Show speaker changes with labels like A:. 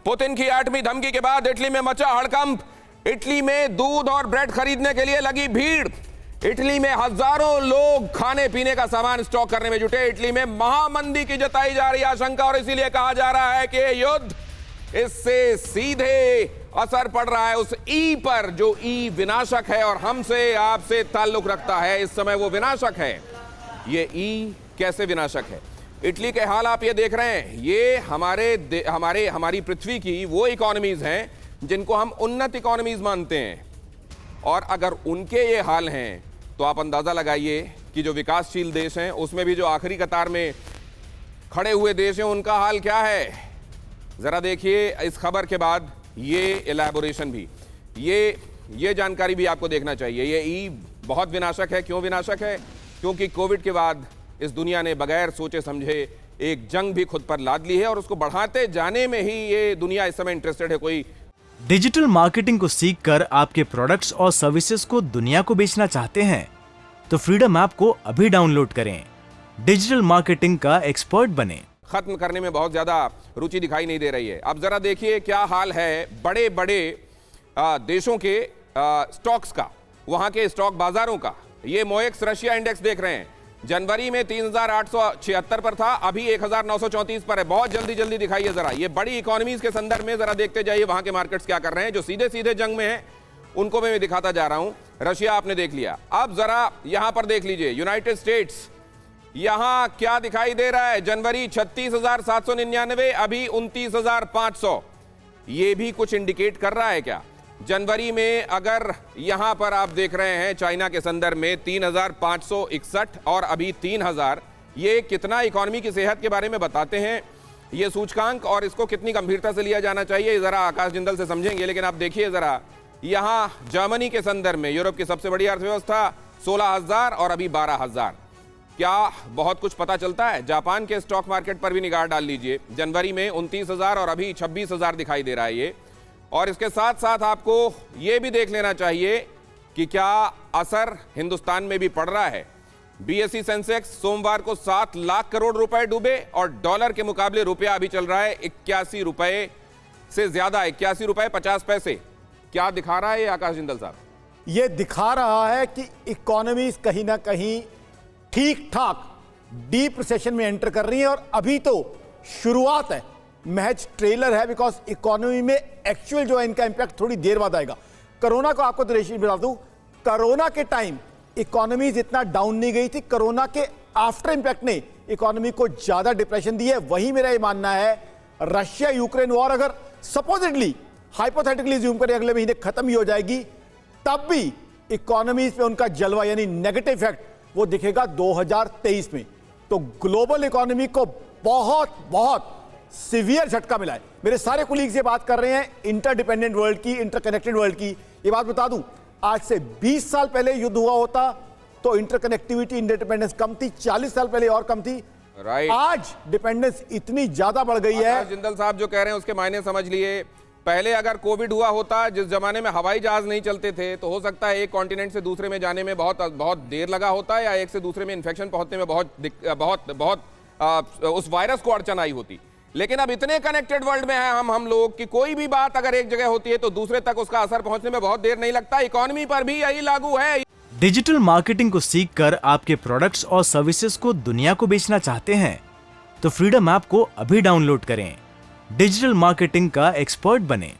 A: Putin की आठवीं धमकी के बाद इटली में मचा हड़कंप। इटली में दूध और ब्रेड खरीदने के लिए लगी भीड़। इटली में हजारों लोग खाने पीने का सामान स्टॉक करने में जुटे। इटली में महामंदी की जताई जा रही आशंका और इसीलिए कहा जा रहा है कि युद्ध, इससे सीधे असर पड़ रहा है उस ई पर जो ई विनाशक है और हमसे आपसे ताल्लुक रखता है। इस समय वो विनाशक है। ये ई कैसे विनाशक है? इटली के हाल आप ये देख रहे हैं। ये हमारी पृथ्वी की वो इकोनॉमीज हैं जिनको हम उन्नत इकोनॉमीज मानते हैं, और अगर उनके ये हाल हैं तो आप अंदाजा लगाइए कि जो विकासशील देश हैं उसमें भी जो आखिरी कतार में खड़े हुए देश हैं उनका हाल क्या है। जरा देखिए इस खबर के बाद ये इलैबोरेशन भी, ये जानकारी भी आपको देखना चाहिए। ये ई बहुत विनाशक है। क्यों विनाशक है? क्योंकि कोविड के बाद इस दुनिया ने बगैर सोचे समझे एक जंग भी खुद पर लाद ली है और उसको बढ़ाते जाने में ही ये दुनिया इस समय इंटरेस्टेड है। कोई
B: डिजिटल मार्केटिंग को सीखकर आपके प्रोडक्ट्स और सर्विसेज को दुनिया को बेचना चाहते हैं तो फ्रीडम ऐप को अभी डाउनलोड करें। डिजिटल मार्केटिंग का एक्सपर्ट बने।
A: खत्म करने में बहुत ज्यादा रुचि दिखाई नहीं दे रही है। अब जरा देखिए क्या हाल है बड़े बड़े देशों के स्टॉक्स का, वहां के स्टॉक बाजारों का। ये मोएक्स रशिया इंडेक्स देख रहे हैं। जनवरी में 3876 पर था, अभी 1934 पर है। बहुत जल्दी दिखाइए जरा। ये बड़ी इकोनॉमीज के संदर्भ में जरा देखते जाइए वहां के मार्केट्स क्या कर रहे हैं। जो सीधे सीधे जंग में हैं उनको मैं दिखाता जा रहा हूं। रशिया आपने देख लिया। अब जरा यहां पर देख लीजिए यूनाइटेड स्टेट्स। यहां क्या दिखाई दे रहा है? जनवरी 36,799, अभी 29,500। ये भी कुछ इंडिकेट कर रहा है क्या? जनवरी में अगर यहां पर आप देख रहे हैं चाइना के संदर्भ में 3,561 और अभी 3,000, ये कितना इकोनॉमी की सेहत के बारे में बताते हैं ये सूचकांक, और इसको कितनी गंभीरता से लिया जाना चाहिए जरा आकाश जिंदल से समझेंगे। लेकिन आप देखिए जरा यहां जर्मनी के संदर्भ में, यूरोप की सबसे बड़ी अर्थव्यवस्था, 16,000 और अभी 12,000। क्या बहुत कुछ पता चलता है? जापान के स्टॉक मार्केट पर भी निगाह डाल लीजिए। जनवरी में 29,000 और अभी 26,000 दिखाई दे रहा है ये। और इसके साथ साथ आपको यह भी देख लेना चाहिए कि क्या असर हिंदुस्तान में भी पड़ रहा है। बीएसई सेंसेक्स सोमवार को 7 लाख करोड़ रुपए डूबे और डॉलर के मुकाबले रुपया अभी चल रहा है 81 रुपए से ज्यादा, 81 रुपए 50 पैसे। क्या दिखा रहा है ये आकाश जिंदल साहब?
C: ये दिखा रहा है कि इकोनॉमीज कहीं ना कहीं ठीक ठाक डीप रिसेशन में एंटर कर रही है, और अभी तो शुरुआत है, महज ट्रेलर है। बिकॉज इकोनॉमी में एक्चुअल जो है इनका इंपैक्ट थोड़ी देर बाद आएगा। कोरोना को आपको दृष्टि बता दूं, कोरोना के टाइम इकोनॉमीज इतना डाउन नहीं गई थी। कोरोना के आफ्टर इंपैक्ट ने इकोनॉमी को ज्यादा डिप्रेशन दी है। वही मेरा ये मानना है, रशिया यूक्रेन वॉर अगर सपोजिटली हाइपोथेटिकली ज्यूम करें अगले महीने खत्म ही हो जाएगी, तब भी इकोनॉमीज पे उनका जलवा यानी नेगेटिव इफेक्ट वो दिखेगा 2023 में। तो ग्लोबल इकोनॉमी को बहुत बहुत सीवियर झटका मिला है। मेरे सारे कुलीग से बात कर रहे हैं इंटरडिपेंडेंट वर्ल्ड की, इंटरकनेक्टेड वर्ल्ड की। ये बात बता दूं, आज से 20 साल पहले युद्ध हुआ होता तो इंटरकनेक्टिविटी, इंटरडिपेंडेंस कम थी। 40 साल पहले और कम थी।
A: राइट।
C: आज डिपेंडेंस इतनी ज्यादा बढ़ गई है।
A: जिंदल साहब जो कह रहे हैं उसके मायने समझ लिए। पहले अगर कोविड हुआ होता, जिस जमाने में हवाई जहाज नहीं चलते थे, तो हो सकता है एक कॉन्टिनेंट से दूसरे में जाने में बहुत देर लगा होता, या एक से दूसरे में इन्फेक्शन पहुंचने में बहुत उस वायरस को अड़चन आई होती। लेकिन अब इतने कनेक्टेड वर्ल्ड में है हम लोग कि कोई भी बात अगर एक जगह होती है तो दूसरे तक उसका असर पहुंचने में बहुत देर नहीं लगता। इकोनॉमी पर भी यही लागू है।
B: डिजिटल मार्केटिंग को सीखकर आपके प्रोडक्ट्स और सर्विसेज को दुनिया को बेचना चाहते हैं तो फ्रीडम ऐप को अभी डाउनलोड करें। डिजिटल मार्केटिंग का एक्सपर्ट बने।